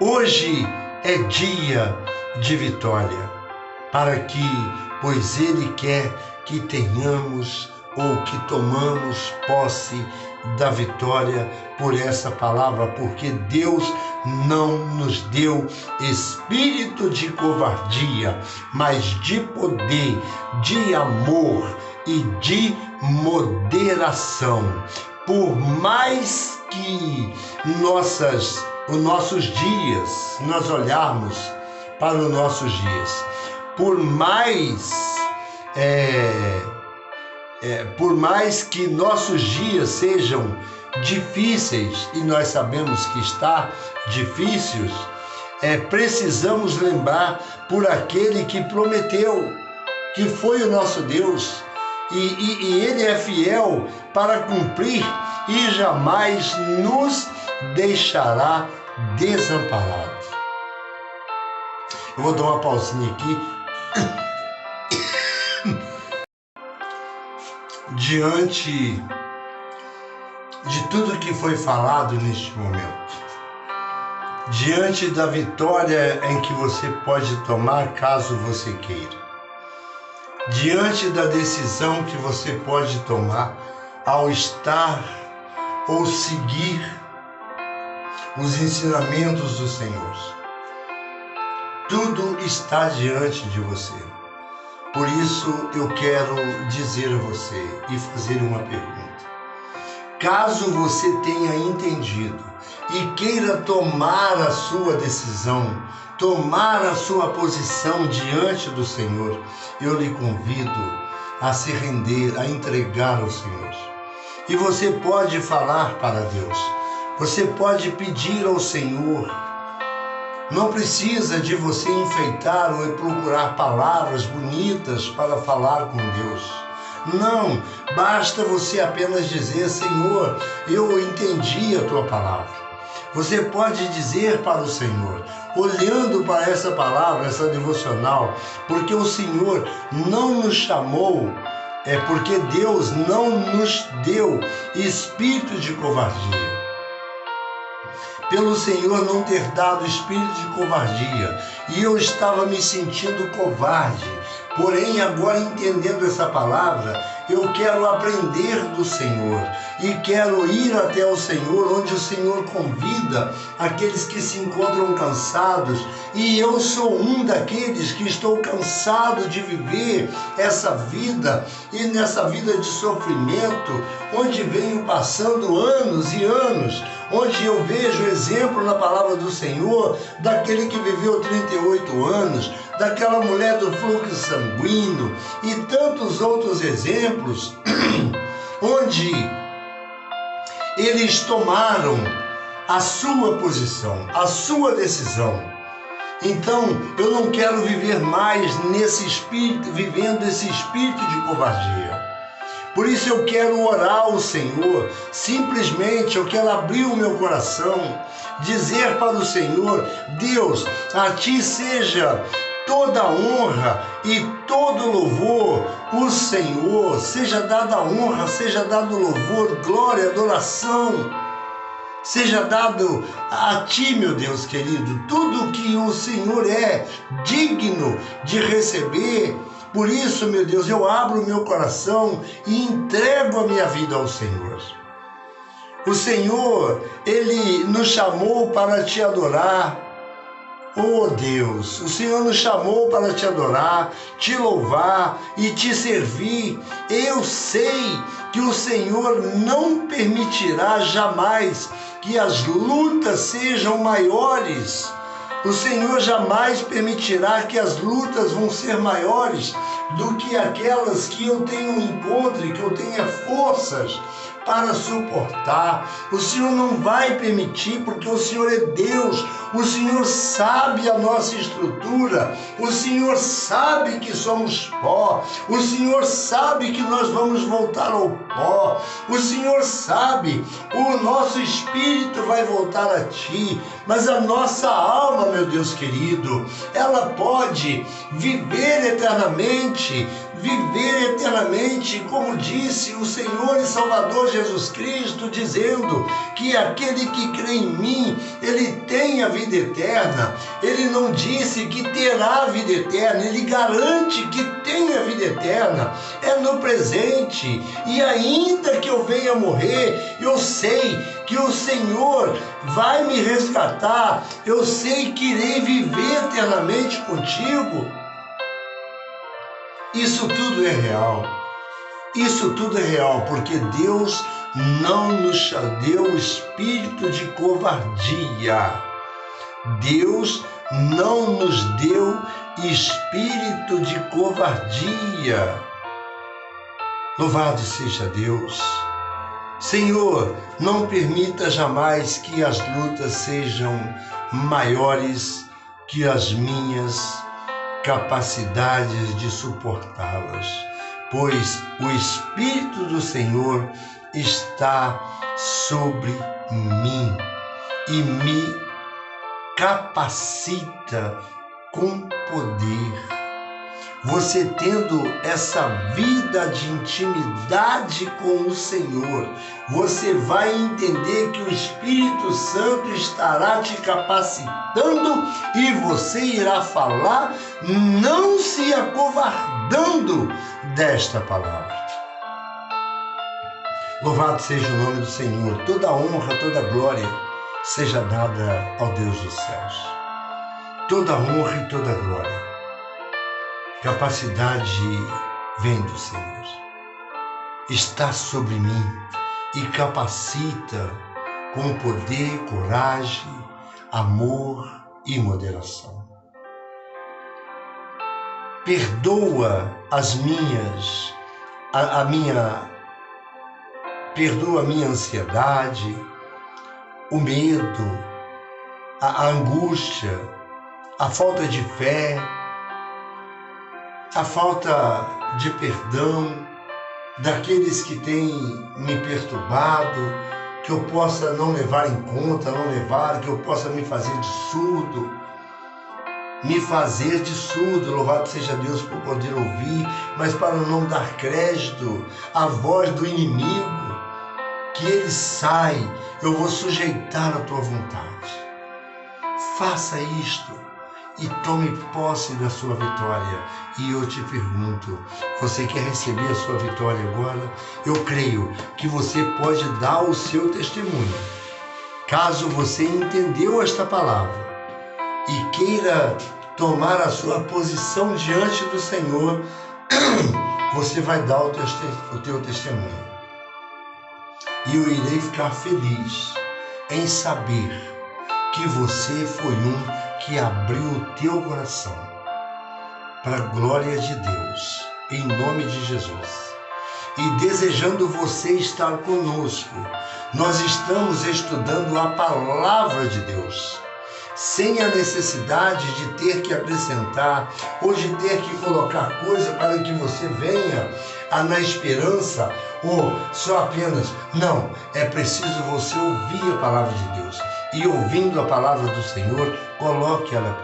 Hoje é dia de vitória, pois Ele quer que tenhamos ou que tomamos posse da vitória por essa palavra, porque Deus não nos deu espírito de covardia, mas de poder, de amor e de moderação. Por mais que os nossos dias, nós olharmos para os nossos dias, por mais que nossos dias sejam difíceis, e nós sabemos que está difíceis, precisamos lembrar por aquele que prometeu, que foi o nosso Deus, e Ele é fiel para cumprir e jamais nos deixará desamparados. Eu vou dar uma pausinha aqui. Diante de tudo que foi falado neste momento, diante da vitória em que você pode tomar caso você queira, diante da decisão que você pode tomar ao estar ou seguir os ensinamentos do Senhor, tudo está diante de você. Por isso eu quero dizer a você e fazer uma pergunta. Caso você tenha entendido e queira tomar a sua decisão, tomar a sua posição diante do Senhor, eu lhe convido a se render, a entregar ao Senhor. E você pode falar para Deus, você pode pedir ao Senhor. Não precisa de você enfeitar ou procurar palavras bonitas para falar com Deus. Não, basta você apenas dizer: Senhor, eu entendi a Tua palavra. Você pode dizer para o Senhor, olhando para essa palavra, essa devocional, porque o Senhor não nos chamou, porque Deus não nos deu espírito de covardia. Pelo Senhor não ter dado espírito de covardia, e eu estava me sentindo covarde. Porém, agora entendendo essa palavra, eu quero aprender do Senhor e quero ir até o Senhor, onde o Senhor convida aqueles que se encontram cansados, e eu sou um daqueles que estou cansado de viver essa vida, e nessa vida de sofrimento, onde venho passando anos e anos, onde eu vejo exemplo na palavra do Senhor, daquele que viveu 38 anos, daquela mulher do fluxo sanguíneo e tantos outros exemplos, onde eles tomaram a sua posição, a sua decisão. Então, eu não quero viver mais nesse espírito, vivendo esse espírito de covardia. Por isso eu quero orar ao Senhor, simplesmente eu quero abrir o meu coração, dizer para o Senhor: Deus, a Ti seja toda a honra e todo louvor, o Senhor, seja dada a honra, seja dado louvor, glória, adoração, seja dado a Ti, meu Deus querido, tudo que o Senhor é digno de receber. Por isso, meu Deus, eu abro o meu coração e entrego a minha vida ao Senhor. O Senhor, Ele nos chamou para Te adorar. Oh Deus, o Senhor nos chamou para Te adorar, Te louvar e Te servir. Eu sei que o Senhor não permitirá jamais que as lutas sejam maiores. O Senhor jamais permitirá que as lutas vão ser maiores do que aquelas que eu tenho encontre, que eu tenha forças para suportar. O Senhor não vai permitir, porque o Senhor é Deus. O Senhor sabe a nossa estrutura. O Senhor sabe que somos pó. O Senhor sabe que nós vamos voltar ao pó. O Senhor sabe, o nosso espírito vai voltar a Ti, mas a nossa alma, meu Deus querido, ela pode viver eternamente, como disse o Senhor e Salvador Jesus Cristo, dizendo que aquele que crê em mim, ele tem a vida eterna. Ele não disse que terá a vida eterna, ele garante que tem a vida eterna, é no presente. E ainda que eu venha morrer, eu sei que o Senhor vai me resgatar, eu sei que irei viver eternamente contigo. Isso tudo é real. Isso tudo é real, porque Deus não nos deu espírito de covardia. Deus não nos deu espírito de covardia. Louvado seja Deus. Senhor, não permita jamais que as lutas sejam maiores que as minhas capacidades de suportá-las, pois o Espírito do Senhor está sobre mim e me capacita com poder. Você tendo essa vida de intimidade com o Senhor, você vai entender que o Espírito Santo estará te capacitando e você irá falar, não se acovardando desta palavra. Louvado seja o nome do Senhor. Toda honra, toda glória seja dada ao Deus dos céus. Toda honra e toda glória. Capacidade vem do Senhor. Está sobre mim e capacita com poder, coragem, amor e moderação. Perdoa perdoa a minha ansiedade, o medo, a angústia, a falta de fé, a falta de perdão daqueles que têm me perturbado, que eu possa não levar em conta, que eu possa me fazer de surdo, louvado seja Deus por poder ouvir, mas para não dar crédito à voz do inimigo, que ele sai, eu vou sujeitar a tua vontade. Faça isto e tome posse da sua vitória. E eu te pergunto, você quer receber a sua vitória agora? Eu creio que você pode dar o seu testemunho. Caso você entendeu esta palavra e queira tomar a sua posição diante do Senhor, você vai dar o teu testemunho. E eu irei ficar feliz em saber que você foi que abriu o teu coração para a glória de Deus, em nome de Jesus. E desejando você estar conosco, nós estamos estudando a palavra de Deus, sem a necessidade de ter que acrescentar ou de ter que colocar coisa para que você venha na esperança ou só apenas. Não, é preciso você ouvir a palavra de Deus. E ouvindo a palavra do Senhor, coloque ela,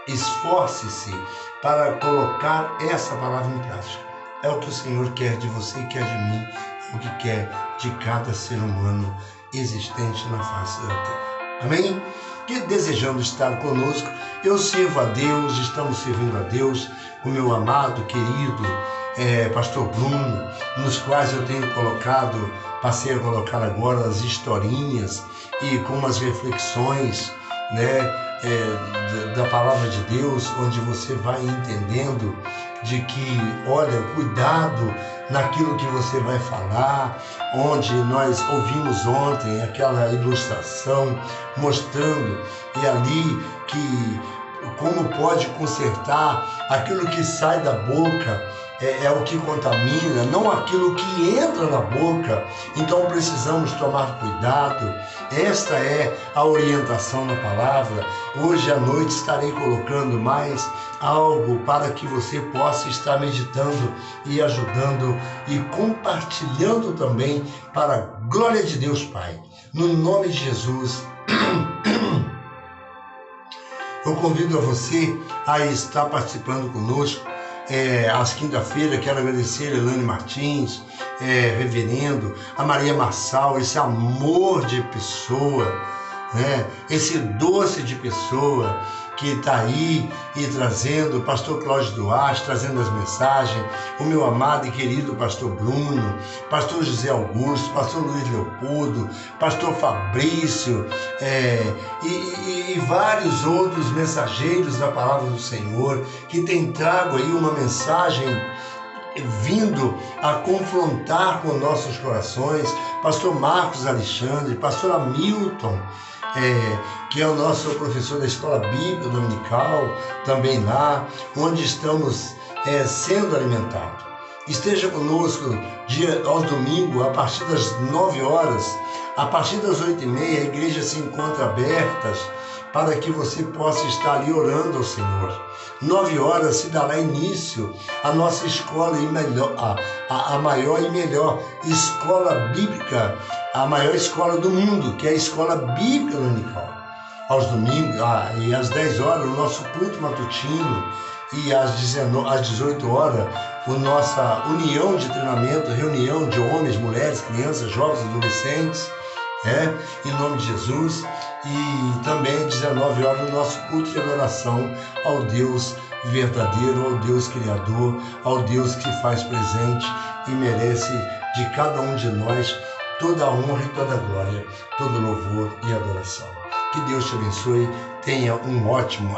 esforce-se para colocar essa palavra em prática. É o que o Senhor quer de você, quer de mim, é o que quer de cada ser humano existente na face da terra. Amém? Que desejando estar conosco, eu sirvo a Deus, estamos servindo a Deus, o meu amado, querido pastor Bruno, nos quais eu tenho passei a colocar agora as historinhas e com umas reflexões, da palavra de Deus, onde você vai entendendo de que, olha, cuidado naquilo que você vai falar, onde nós ouvimos ontem aquela ilustração mostrando e ali que como pode consertar aquilo que sai da boca, é o que contamina, não aquilo que entra na boca. Então precisamos tomar cuidado. Esta é a orientação na palavra. Hoje à noite estarei colocando mais algo para que você possa estar meditando e ajudando e compartilhando também para a glória de Deus Pai. No nome de Jesus, eu convido a você a estar participando conosco. Às quinta-feiras, quero agradecer a Elane Martins, reverendo, a Maria Marçal, esse amor de pessoa, esse doce de pessoa que está aí e trazendo, o pastor Cláudio Duarte, trazendo as mensagens, o meu amado e querido pastor Bruno, pastor José Augusto, pastor Luiz Leopoldo, pastor Fabrício, e vários outros mensageiros da palavra do Senhor, que tem trago aí uma mensagem vindo a confrontar com nossos corações, pastor Marcos Alexandre, pastor Hamilton, que é o nosso professor da Escola Bíblica Dominical, também lá, onde estamos sendo alimentados. Esteja conosco aos domingos, a partir das 9 horas, a partir das 8h30, a igreja se encontra aberta para que você possa estar ali orando ao Senhor. 9 horas se dará início à nossa escola, a maior e melhor escola bíblica, a maior escola do mundo, que é a Escola Bíblica Dominical. Aos domingos, e às 10 horas, o nosso culto matutino, e às 18 horas, a nossa união de treinamento, reunião de homens, mulheres, crianças, jovens, adolescentes, em nome de Jesus. E também às 19 horas, o nosso culto de adoração ao Deus verdadeiro, ao Deus Criador, ao Deus que faz presente e merece de cada um de nós toda a honra e toda a glória, todo louvor e adoração. Que Deus te abençoe, tenha um ótimo